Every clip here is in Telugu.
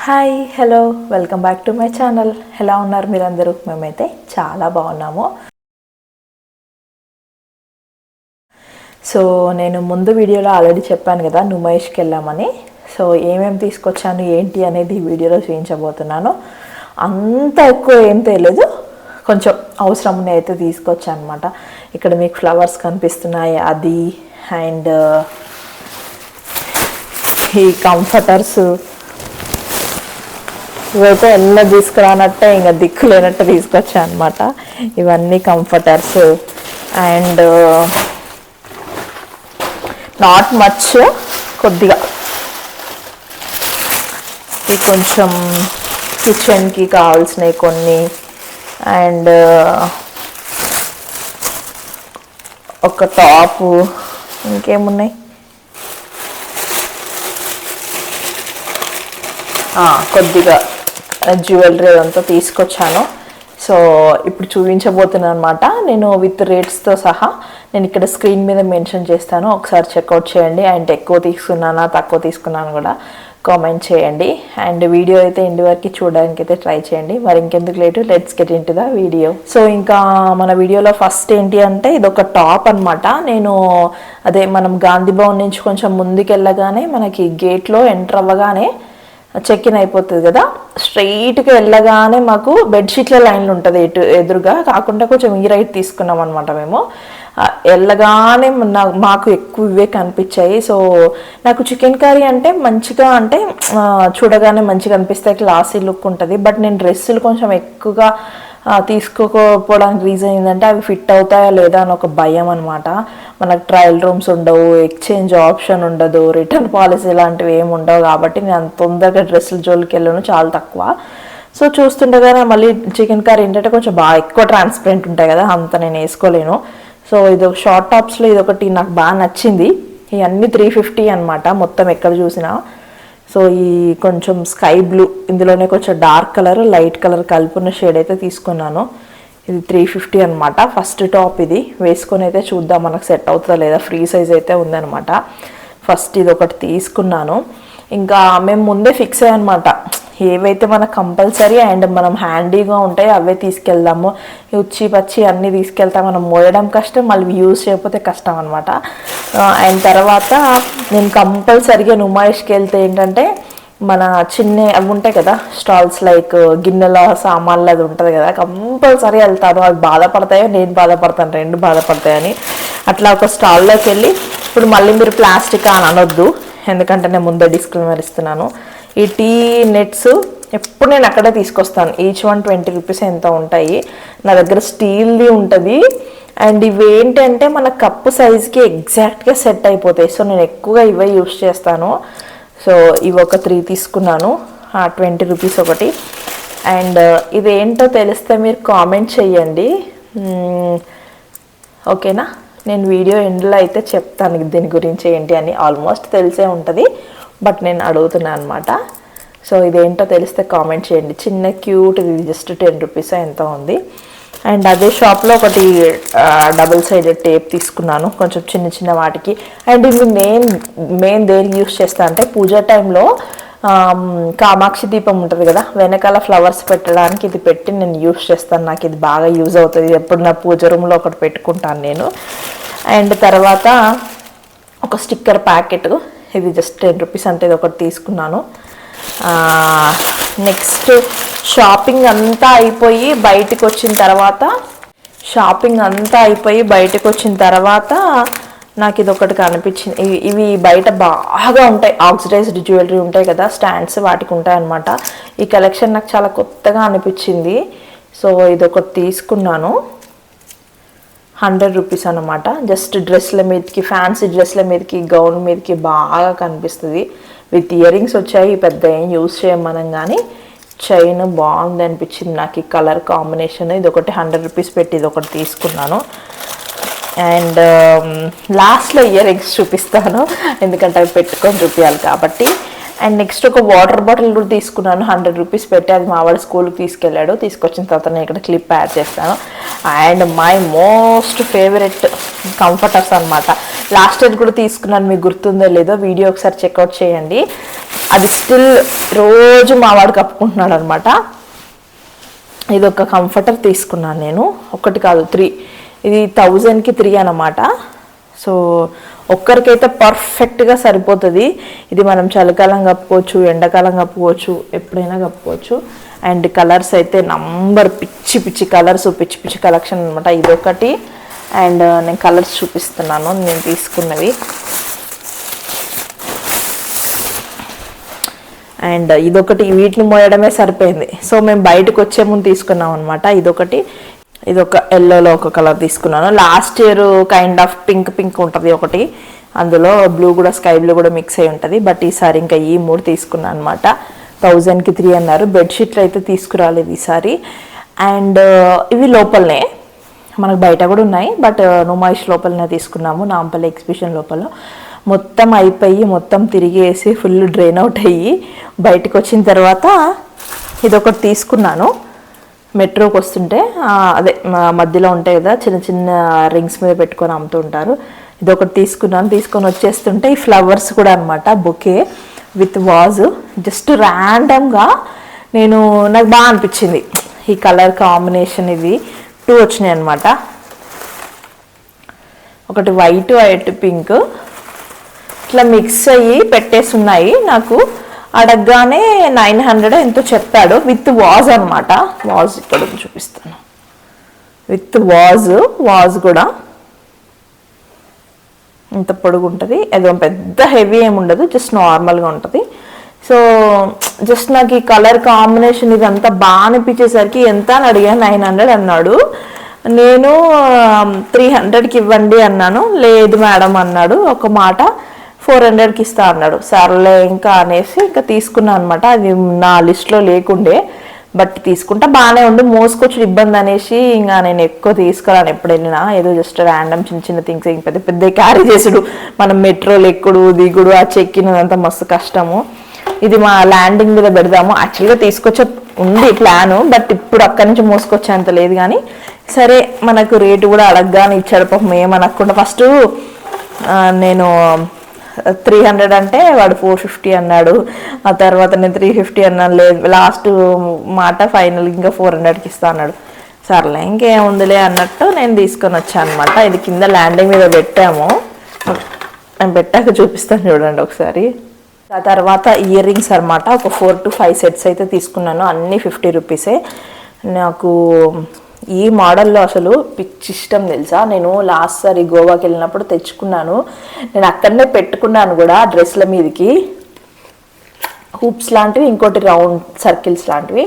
Hi hello welcome back to my channel. ఎలా ఉన్నారు మీరందరూ? మేమైతే చాలా బాగున్నాము. సో నేను ముందు వీడియోలో ఆల్రెడీ చెప్పాను కదా నుమాయిష్కి వెళ్ళామని. సో ఏమేమి తీసుకొచ్చాను ఏంటి అనేది ఈ వీడియోలో చూపించబోతున్నాను. అంత ఎక్కువ ఏం తెలియదు, కొంచెం అవసరం అయితే తీసుకొచ్చాను అనమాట. ఇక్కడ మీకు ఫ్లవర్స్ కనిపిస్తున్నాయి అది, అండ్ ఈ కంఫర్టర్స్ ఇవైతే ఎలా తీసుకురానట్టే ఇంకా దిక్కు లేనట్టు తీసుకొచ్చా అనమాట. ఇవన్నీ కంఫర్టర్స్ అండ్ నాట్ మచ్, కొద్దిగా ఇది కొంచెం కిచెన్కి కావాల్సినవి కొన్ని, అండ్ ఒక టాపు, ఇంకేమున్నాయి కొద్దిగా జ్యువెలరీ అదంతా తీసుకొచ్చాను. సో ఇప్పుడు చూపించబోతున్నాను అనమాట. నేను విత్ రేట్స్తో సహా నేను ఇక్కడ స్క్రీన్ మీద మెన్షన్ చేస్తాను, ఒకసారి చెక్అవుట్ చేయండి. అండ్ ఎక్కువ తీసుకున్నానా తక్కువ తీసుకున్నాను కూడా కామెంట్ చేయండి. అండ్ వీడియో అయితే ఇంటి వరకు చూడడానికి అయితే ట్రై చేయండి. మరి ఇంకెందుకు late, let's get in to the video. So ఇంకా మన వీడియోలో ఫస్ట్ ఏంటి అంటే ఇది ఒక టాప్ అనమాట. నేను అదే మనం గాంధీ భవన్ నుంచి కొంచెం ముందుకు వెళ్ళగానే మనకి గేట్లో ఎంటర్ అవ్వగానే చెక్ ఇన్ అయిపోతుంది కదా, స్ట్రైట్గా వెళ్ళగానే మాకు బెడ్షీట్ల లైన్లు ఉంటుంది ఎదురుగా, కాకుండా కొంచెం ఈ రైట్ తీసుకున్నాం అనమాట. మేము వెళ్ళగానే మాకు ఎక్కువ ఇవే కనిపించాయి. సో నాకు చికెన్ కర్రీ అంటే మంచిగా, అంటే చూడగానే మంచిగా అనిపిస్తాయి, క్లాసీ లుక్ ఉంటుంది. బట్ నేను డ్రెస్సులు కొంచెం ఎక్కువగా తీసుకోకపోవడానికి రీజన్ ఏంటంటే అవి ఫిట్ అవుతాయా లేదా అని ఒక భయం అనమాట. మనకు ట్రయల్ రూమ్స్ ఉండవు, ఎక్స్చేంజ్ ఆప్షన్ ఉండదు, రిటర్న్ పాలసీ ఇలాంటివి ఏమి ఉండవు. కాబట్టి నేను అంత తొందరగా డ్రెస్సుల జోలికి వెళ్ళను, చాలా తక్కువ. సో చూస్తుండగానే మళ్ళీ చికెన్ కర్రీ ఏంటంటే కొంచెం బాగా ఎక్కువ ట్రాన్స్పరెంట్ ఉంటాయి కదా, అంత నేను వేసుకోలేను. సో ఇది ఒక షార్ట్ టాప్స్లో ఇది ఒకటి నాకు బాగా నచ్చింది. ఇవన్నీ 350 అనమాట మొత్తం ఎక్కడ చూసినా. సో ఈ కొంచెం స్కై బ్లూ, ఇందులోనే కొంచెం డార్క్ కలర్ లైట్ కలర్ కలుపున్న షేడ్ అయితే తీసుకున్నాను. ఇది 350 అనమాట. ఫస్ట్ టాప్ ఇది వేసుకొని అయితే చూద్దాం మనకు సెట్ అవుతుందా లేదా. ఫ్రీ సైజ్ అయితే ఉందనమాట. ఫస్ట్ ఇది ఒకటి తీసుకున్నాను. ఇంకా మేము ముందే ఫిక్స్ అయ్యానమాట, ఏవైతే మనకు కంపల్సరీ అండ్ మనం హ్యాండీగా ఉంటాయో అవే తీసుకెళ్దాము. ఉచ్చి పచ్చి అన్నీ తీసుకెళ్తాం, మనం మోయడం కష్టం, మళ్ళీ యూజ్ చేయకపోతే కష్టం అనమాట. అండ్ తర్వాత నేను కంపల్సరీగా నుమాయిష్కి వెళ్తే ఏంటంటే మన చిన్న అవి ఉంటాయి కదా స్టాల్స్, లైక్ గిన్నెల సామాన్లు అది ఉంటుంది కదా, కంపల్సరీ వెళ్తాను. అది బాధపడతాయో నేను బాధపడతాను, రెండు బాధపడతాయని. అట్లా ఒక స్టాల్లోకి వెళ్ళి, ఇప్పుడు మళ్ళీ మీరు ప్లాస్టిక్ అని అనొద్దు, ఎందుకంటే నేను ముందే డిస్క్లైమర్ ఇస్తున్నాను. ఈ టీ నెట్స్ ఎప్పుడు నేను అక్కడే తీసుకొస్తాను. ఈచ్ వన్ 20 రూపీస్ ఎంత ఉంటాయి. నా దగ్గర స్టీల్ది ఉంటుంది. అండ్ ఇవి ఏంటంటే మన కప్పు సైజుకి ఎగ్జాక్ట్గా సెట్ అయిపోతాయి. సో నేను ఎక్కువగా ఇవే యూస్ చేస్తాను. సో ఇవి ఒక 3 తీసుకున్నాను, 20 రూపీస్ ఒకటి. అండ్ ఇదేంటో తెలిస్తే మీరు కామెంట్ చేయండి, ఓకేనా? నేను వీడియో ఎండ్లో అయితే చెప్తాను దీని గురించి ఏంటి అని. ఆల్మోస్ట్ తెలిసే ఉంటుంది, బట్ నేను అడుగుతున్నాను అనమాట. సో ఇదేంటో తెలిస్తే కామెంట్ చేయండి. చిన్న క్యూట్, ఇది జస్ట్ 10 రూపీస్ ఎంత ఉంది. అండ్ అదే షాప్లో ఒకటి డబుల్ సైడెడ్ టేప్ తీసుకున్నాను, కొంచెం చిన్న చిన్న వాటికి. అండ్ ఇది మెయిన్ దేనికి యూస్ చేస్తా అంటే పూజ టైంలో కామాక్షి దీపం ఉంటుంది కదా, వెనకాల ఫ్లవర్స్ పెట్టడానికి ఇది పెట్టి నేను యూస్ చేస్తాను. నాకు ఇది బాగా యూజ్ అవుతుంది. ఎప్పుడు నా పూజ రూమ్లో ఒకటి పెట్టుకుంటాను నేను. అండ్ తర్వాత ఒక స్టిక్కర్ ప్యాకెట్, ఇది జస్ట్ 10 రూపీస్ అంటే ఇది ఒకటి తీసుకున్నాను. నెక్స్ట్ షాపింగ్ అంతా అయిపోయి బయటకు వచ్చిన తర్వాత నాకు ఇది ఒకటి కనిపించింది. ఇవి బయట బాగా ఉంటాయి, ఆక్సిడైజ్డ్ జ్యువెలరీ ఉంటాయి కదా స్టాండ్స్, వాటికి ఉంటాయి అనమాట. ఈ కలెక్షన్ నాకు చాలా కొత్తగా అనిపించింది. సో ఇది ఒకటి తీసుకున్నాను, 100 రూపీస్ అనమాట. జస్ట్ డ్రెస్ల మీదకి, ఫ్యాన్సీ డ్రెస్ల మీదకి, గౌన్ మీదకి బాగా కనిపిస్తుంది. విత్ ఇయర్ రింగ్స్ వచ్చాయి, పెద్ద ఏం యూజ్ చేయమనం, కానీ చైన్ బాగుంది అనిపించింది నాకు ఈ కలర్ కాంబినేషన్. ఇది ఒకటి 100 రూపీస్ పెట్టి ఇది ఒకటి తీసుకున్నాను. అండ్ లాస్ట్లో ఇయర్ రింగ్స్ చూపిస్తాను, ఎందుకంటే అవి పెట్టుకొని చూపించాలి కాబట్టి. అండ్ నెక్స్ట్ ఒక వాటర్ బాటిల్ కూడా తీసుకున్నాను, 100 రూపీస్ పెట్టి. అది మా వాడు స్కూల్కి తీసుకెళ్ళాడు. తీసుకొచ్చిన తర్వాత నేను ఇక్కడ క్లిప్ యాడ్ చేస్తాను. And my most favourite comforters అనమాట. లాస్ట్ ఇయర్ కూడా తీసుకున్నాను, మీకు గుర్తుందో లేదో వీడియో ఒకసారి చెక్అవుట్ చేయండి. అది స్టిల్ రోజు మా వాడు కప్పుకుంటున్నాడు అనమాట. ఇది ఒక కంఫర్టర్ తీసుకున్నాను నేను, ఒకటి కాదు 3. ఇది 1000కి 3 అన్నమాట. సో ఒక్కరికైతే పర్ఫెక్ట్గా సరిపోతుంది. ఇది మనం చలికాలం కప్పుకోవచ్చు, ఎండాకాలం కప్పుకోవచ్చు, ఎప్పుడైనా కప్పుకోవచ్చు. అండ్ కలర్స్ అయితే నంబర్ పిచ్చి పిచ్చి కలర్స్, పిచ్చి పిచ్చి కలెక్షన్ అనమాట. ఇదొకటి. అండ్ నేను కలర్స్ చూపిస్తున్నాను నేను తీసుకున్నవి. అండ్ ఇదొకటి, వీటిని మోయడమే సరిపోయింది. సో మేము బయటకు వచ్చే ముందు తీసుకున్నాం అనమాట. ఇదొకటి, ఇదొక ఎల్లోలో ఒక కలర్ తీసుకున్నాను. Last year kind of pink ఉంటుంది ఒకటి, అందులో బ్లూ కూడా, స్కై బ్లూ కూడా మిక్స్ అయి ఉంటుంది. బట్ ఈసారి ఇంకా ఈ 3 తీసుకున్నాను అనమాట. 1000కి 3 అన్నారు. బెడ్షీట్లు అయితే తీసుకురాలేదు ఈసారి. అండ్ ఇవి లోపలనే, మనకు బయట కూడా ఉన్నాయి, బట్ నుమాయిష్ లోపలనే తీసుకున్నాము, నాంపల్లి ఎగ్జిబిషన్ లోపల. మొత్తం అయిపోయి, మొత్తం తిరిగేసి ఫుల్ డ్రైన్ అవుట్ అయ్యి బయటకు వచ్చిన తర్వాత ఇదొకటి తీసుకున్నాను. మెట్రోకి వస్తుంటే అదే మధ్యలో ఉంటాయి కదా చిన్న చిన్న రింగ్స్ మీద పెట్టుకొని అమ్ముతుంటారు. ఇదొకటి తీసుకున్నాను. తీసుకొని వచ్చేస్తుంటే ఈ ఫ్లవర్స్ కూడా అనమాట, బొకే విత్ వాజ్. జస్ట్ ర్యాండమ్గా నాకు బాగా అనిపించింది ఈ కలర్ కాంబినేషన్. ఇది 2 వచ్చినాయి అనమాట. ఒకటి వైట్ పింక్ ఇట్లా మిక్స్ అయ్యి పెట్టేసి ఉన్నాయి. నాకు అడగగానే 900 ఎంతో చెప్పాడు. విత్ వాజ్ అనమాట. వాజ్ ఇక్కడ చూపిస్తాను. విత్ వాజ్ కూడా ఇంత పొడుగు ఉంటుంది. ఏదో పెద్ద హెవీ ఏమి ఉండదు, జస్ట్ నార్మల్గా ఉంటుంది. సో జస్ట్ నాకు ఈ కలర్ కాంబినేషన్ ఇదంతా బాగా అనిపించేసరికి ఎంత అని అడిగాను. 900 అన్నాడు. నేను 300కి ఇవ్వండి అన్నాను. లేదు మేడం అన్నాడు. ఒక మాట 400కి ఇస్తా అన్నాడు. సర్లే ఇంకా అనేసి ఇంకా తీసుకున్నాను అనమాట. అది నా లిస్ట్లో లేకుండే, బట్ తీసుకుంటా బాగానే ఉండి, మోసుకొచ్చి ఇబ్బంది అనేసి ఇంకా నేను ఎక్కువ తీసుకురాను ఎప్పుడు వెళ్ళినా. ఏదో జస్ట్ ర్యాండమ్ చిన్న చిన్న థింగ్స్, ఇంక పెద్ద పెద్ద క్యారీ చేసుడు, మనం మెట్రోలు ఎక్కుడు దిగుడు, ఆ చెక్కినదంతా మస్తు కష్టము. ఇది మా ల్యాండింగ్ మీద పెడదాము యాక్చువల్గా తీసుకొచ్చే ఉంది ప్లాను, బట్ ఇప్పుడు అక్కడి నుంచి మోసుకొచ్చేంత లేదు. కానీ సరే మనకు రేటు కూడా అడగగానే ఇచ్చాడు పాపం, ఏమనకుండా. ఫస్ట్ నేను 300 అంటే వాడు 450 అన్నాడు. ఆ తర్వాత నేను 350 అన్నాను. లేదు లాస్ట్ మాట ఫైనల్ ఇంకా 400కి ఇస్తా అన్నాడు. సర్లే ఇంకేముందిలే అన్నట్టు నేను తీసుకొని వచ్చాను అనమాట. ఇది కింద ల్యాండింగ్ మీద పెట్టాము, నేను పెట్టాక చూపిస్తాను చూడండి ఒకసారి. ఆ తర్వాత ఇయర్ రింగ్స్ అనమాట. ఒక 4 to 5 సెట్స్ అయితే తీసుకున్నాను. అన్నీ 50 రూపీసే. నాకు ఈ మోడల్లో అసలు పిచ్చి ఇష్టం తెలుసా. నేను లాస్ట్ సారి గోవాకి వెళ్ళినప్పుడు తెచ్చుకున్నాను. నేను అక్కడనే పెట్టుకున్నాను కూడా డ్రెస్ల మీదకి, హూప్స్ లాంటివి, ఇంకోటి రౌండ్ సర్కిల్స్ లాంటివి.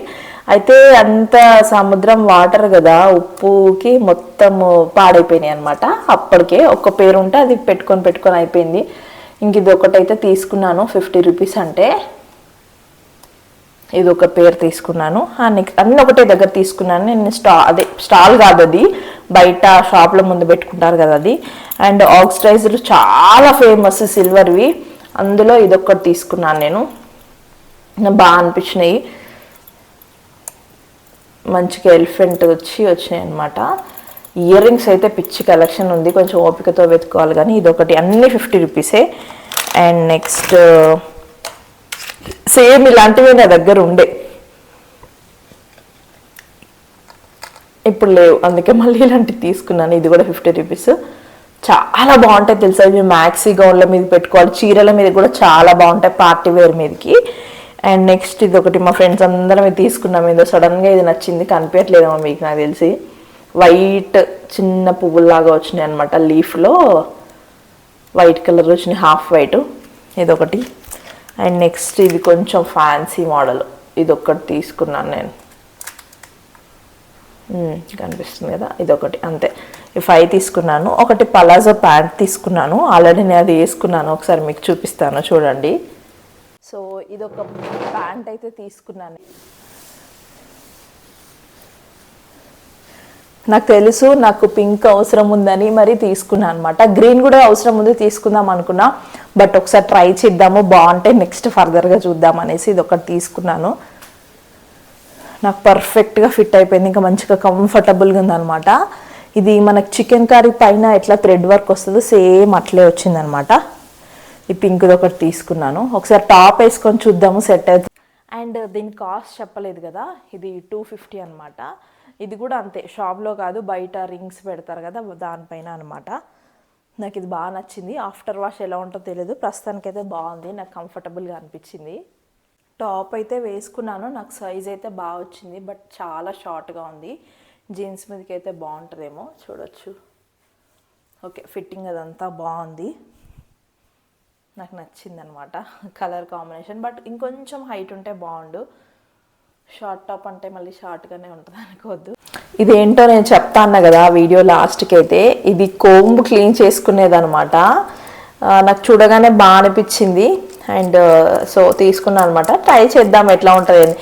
అయితే అంత సముద్రం వాటర్ కదా, ఉప్పుకి మొత్తం పాడైపోయినాయి అనమాట. అప్పటికే ఒక్క పేరు ఉంటే అది పెట్టుకొని అయిపోయింది. ఇంక ఇది ఒకటైతే తీసుకున్నాను 50 రూపీస్ అంటే. ఇది ఒక పేరు తీసుకున్నాను. నెక్స్ట్ అన్నీ ఒకటే దగ్గర తీసుకున్నాను నేను. స్టాల్ కాదు అది, బయట షాప్ల ముందు పెట్టుకుంటారు కదా అది. అండ్ ఆక్సిడైజర్ చాలా ఫేమస్ సిల్వర్వి, అందులో ఇదొక్కటి తీసుకున్నాను నేను. నాకు బాగా అనిపించినాయి. మంచిగా ఎలిఫెంట్ వచ్చినాయి అనమాట. ఇయర్ రింగ్స్ అయితే పిచ్చి కలెక్షన్ ఉంది, కొంచెం ఓపికతో వెతుకోవాలి. కానీ ఇదొకటి, అన్నీ 50 రూపీసే. అండ్ నెక్స్ట్ సేమ్ ఇలాంటివి నా దగ్గర ఉండే, ఇప్పుడు లేవు, అందుకే మళ్ళీ ఇలాంటివి తీసుకున్నాను. ఇది కూడా 50 రూపీస్. చాలా బాగుంటాయి తెలుసా ఇవి. మ్యాక్సీ గౌన్ల మీద పెట్టుకోవాలి, చీరల మీద కూడా చాలా బాగుంటాయి, పార్టీ వేర్ మీదకి. అండ్ నెక్స్ట్ ఇది ఒకటి మా ఫ్రెండ్స్ అందరం తీసుకున్నాం. ఏదో సడన్గా ఇది నచ్చింది, కనిపించట్లేదేమో మీకు నాకు తెలిసి. వైట్ చిన్న పువ్వులాగా వచ్చినాయి అనమాట, లీఫ్లో వైట్ కలర్ వచ్చినాయి, హాఫ్ వైట్. ఇదొకటి. అండ్ నెక్స్ట్ ఇది కొంచెం ఫ్యాన్సీ మోడల్, ఇది ఒకటి తీసుకున్నాను నేను. కనిపిస్తుంది కదా, ఇదొకటి. అంతే, ఈ 5 తీసుకున్నాను. ఒకటి పలాజో ప్యాంట్ తీసుకున్నాను, ఆల్రెడీ నేను అది వేసుకున్నాను, ఒకసారి మీకు చూపిస్తాను చూడండి. సో ఇదొక ప్యాంట్ అయితే తీసుకున్నాను. నాకు తెలుసు నాకు పింక్ అవసరం ఉందని మరి తీసుకున్నాను అనమాట. గ్రీన్ కూడా అవసరం ఉంది తీసుకుందాం అనుకున్నా, బట్ ఒకసారి ట్రై చేద్దాము, బాగుంటే నెక్స్ట్ ఫర్దర్గా చూద్దాం అనేసి ఇది ఒకటి తీసుకున్నాను. నాకు పర్ఫెక్ట్గా ఫిట్ అయిపోయింది, ఇంకా మంచిగా కంఫర్టబుల్గా ఉందన్నమాట. ఇది మనకు చికెన్ కర్రీ పైన ఎట్లా థ్రెడ్ వర్క్ వస్తుందో సేమ్ అట్లే వచ్చిందనమాట. ఈ పింక్ది ఒకటి తీసుకున్నాను, ఒకసారి టాప్ వేసుకొని చూద్దాము సెట్ అవుతుంది. అండ్ దీని కాస్ట్ చెప్పలేదు కదా, ఇది 250 అనమాట. ఇది కూడా అంతే, షాప్లో కాదు బయట రింగ్స్ పెడతారు కదా దానిపైన అనమాట. నాకు ఇది బాగా నచ్చింది. ఆఫ్టర్ వాష్ ఎలా ఉంటుందో తెలియదు, ప్రస్తుతానికైతే బాగుంది, నాకు కంఫర్టబుల్గా అనిపించింది. టాప్ అయితే వేసుకున్నాను, నాకు సైజ్ అయితే బాగా వచ్చింది, బట్ చాలా షార్ట్గా ఉంది. జీన్స్ మీదకి అయితే బాగుంటుందేమో, చూడొచ్చు. ఓకే, ఫిట్టింగ్ అదంతా బాగుంది, నాకు నచ్చింది అనమాట కలర్ కాంబినేషన్. బట్ ఇంకొంచెం హైట్ ఉంటే బాగుండు, షార్ట్ టాప్ అంటే మళ్ళీ షార్ట్గానే ఉంటుంది అనుకోవద్దు. ఇదేంటో నేను చెప్తా అన్నా కదా వీడియో లాస్ట్కి అయితే, ఇది కోంబు క్లీన్ చేసుకునేదనమాట. నాకు చూడగానే బాగా అనిపించింది అండ్ సో తీసుకున్నాను అనమాట. ట్రై చేద్దాం ఎట్లా ఉంటుంది అని.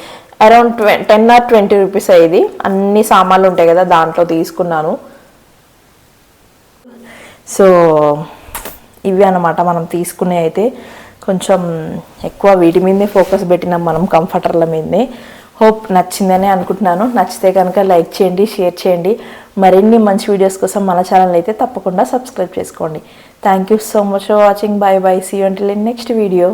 అరౌండ్ 10 or 20 రూపీస్ ఇది, అన్ని సామాన్లు ఉంటాయి కదా దాంట్లో తీసుకున్నాను. సో ఇవి అన్నమాట మనం తీసుకునే. అయితే కొంచెం ఎక్కువ వీటి మీదనే ఫోకస్ పెట్టినాం మనం, కంఫర్టర్ల మీదనే. హోప్ నచ్చిందని అనుకుంటున్నాను. నచ్చితే కనుక లైక్ చేయండి, షేర్ చేయండి. మరిన్ని మంచి వీడియోస్ కోసం మన ఛానల్ అయితే తప్పకుండా సబ్స్క్రైబ్ చేసుకోండి. Thank you so much for watching. Bye bye, see you until in next video.